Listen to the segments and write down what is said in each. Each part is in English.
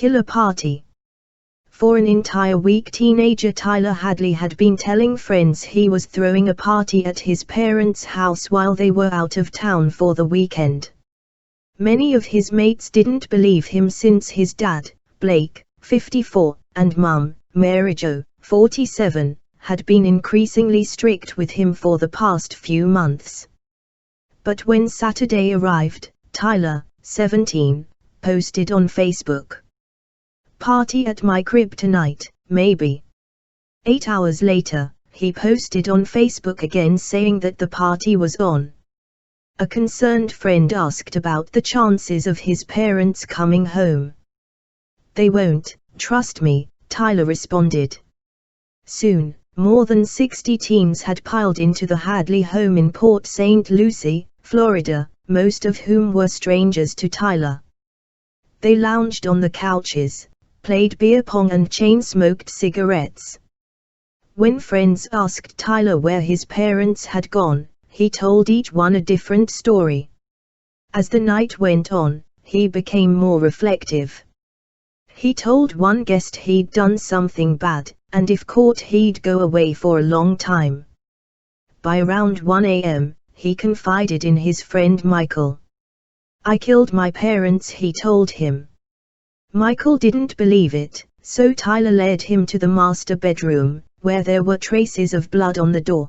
killer party. For an entire week, teenager Tyler Hadley had been telling friends he was throwing a party at his parents' house while they were out of town for the weekend. Many of his mates didn't believe him since his dad, Blake, 54, and mum, Mary-Jo, 47, had been increasingly strict with him for the past few months. But when Saturday arrived, Tyler, 17, posted on Facebook, "Party at my crib tonight, maybe." 8 hours later, he posted on Facebook again saying that the party was on. A concerned friend asked about the chances of his parents coming home. "They won't, trust me," Tyler responded. Soon, more than 60 teens had piled into the Hadley home in Port St. Lucie, Florida, most of whom were strangers to Tyler. They lounged on the couches, played beer pong and chain-smoked cigarettes. When friends asked Tyler where his parents had gone, he told each one a different story. As the night went on, he became more reflective. He told one guest he'd done something bad, and if caught he'd go away for a long time. By around 1 a.m., he confided in his friend Michael. "I killed my parents," he told him. Michael didn't believe it, so Tyler led him to the master bedroom, where there were traces of blood on the door.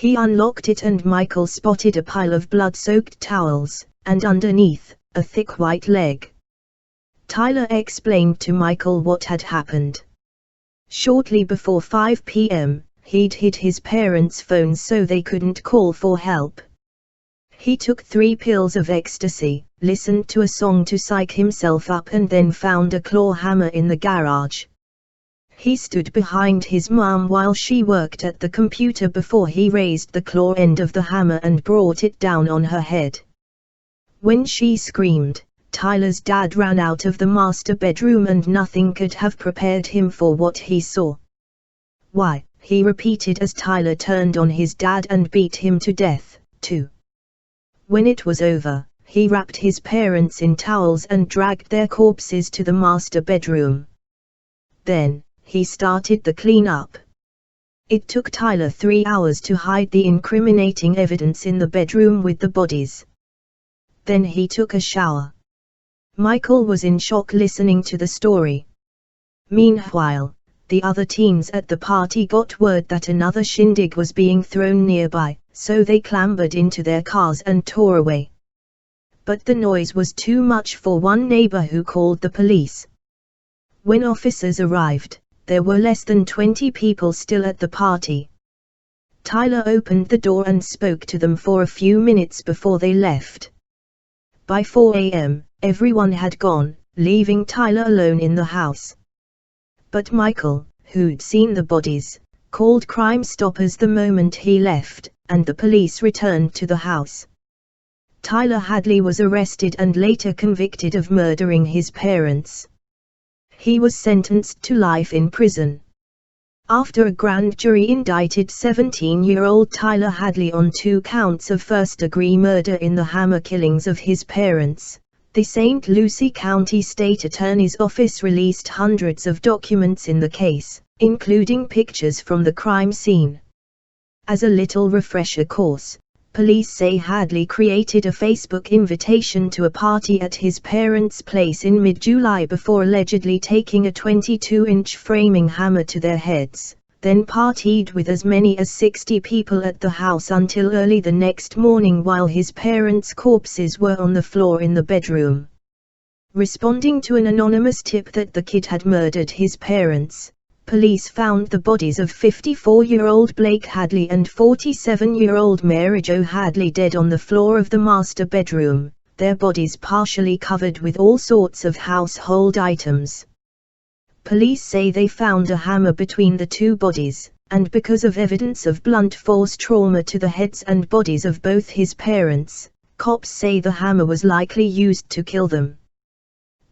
He unlocked it and Michael spotted a pile of blood-soaked towels, and underneath, a thick white leg. Tyler explained to Michael what had happened. Shortly before 5 p.m., he'd hid his parents' phones so they couldn't call for help. He took 3 pills of ecstasy, listened to a song to psych himself up and then found a claw hammer in the garage. He stood behind his mom while she worked at the computer before he raised the claw end of the hammer and brought it down on her head. When she screamed, Tyler's dad ran out of the master bedroom and nothing could have prepared him for what he saw. "Why?" he repeated as Tyler turned on his dad and beat him to death, too. When it was over, he wrapped his parents in towels and dragged their corpses to the master bedroom. Then, he started the cleanup. It took Tyler 3 hours to hide the incriminating evidence in the bedroom with the bodies. Then he took a shower. Michael was in shock listening to the story. Meanwhile, the other teens at the party got word that another shindig was being thrown nearby, so they clambered into their cars and tore away. But the noise was too much for one neighbor who called the police. When officers arrived, there were less than 20 people still at the party. Tyler opened the door and spoke to them for a few minutes before they left. By 4 a.m., everyone had gone, leaving Tyler alone in the house. But Michael, who'd seen the bodies, called Crime Stoppers the moment he left, and the police returned to the house. Tyler Hadley was arrested and later convicted of murdering his parents. He was sentenced to life in prison. After a grand jury indicted 17-year-old Tyler Hadley on 2 counts of first-degree murder in the hammer killings of his parents, the St. Lucie County State Attorney's Office released hundreds of documents in the case, including pictures from the crime scene. As a little refresher course, police say Hadley created a Facebook invitation to a party at his parents' place in mid-July before allegedly taking a 22-inch framing hammer to their heads, then partied with as many as 60 people at the house until early the next morning while his parents' corpses were on the floor in the bedroom. Responding to an anonymous tip that the kid had murdered his parents, police found the bodies of 54-year-old Blake Hadley and 47-year-old Mary-Jo Hadley dead on the floor of the master bedroom, their bodies partially covered with all sorts of household items. Police say they found a hammer between the 2 bodies, and because of evidence of blunt force trauma to the heads and bodies of both his parents, cops say the hammer was likely used to kill them.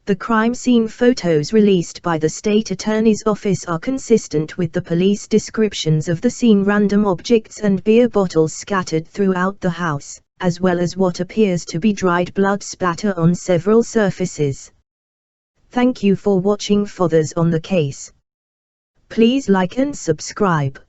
The crime scene photos released by the state attorney's office are consistent with the police descriptions of the scene: random objects and beer bottles scattered throughout the house, as well as what appears to be dried blood splatter on several surfaces. Thank you for watching Fathers on the Case. Please like and subscribe.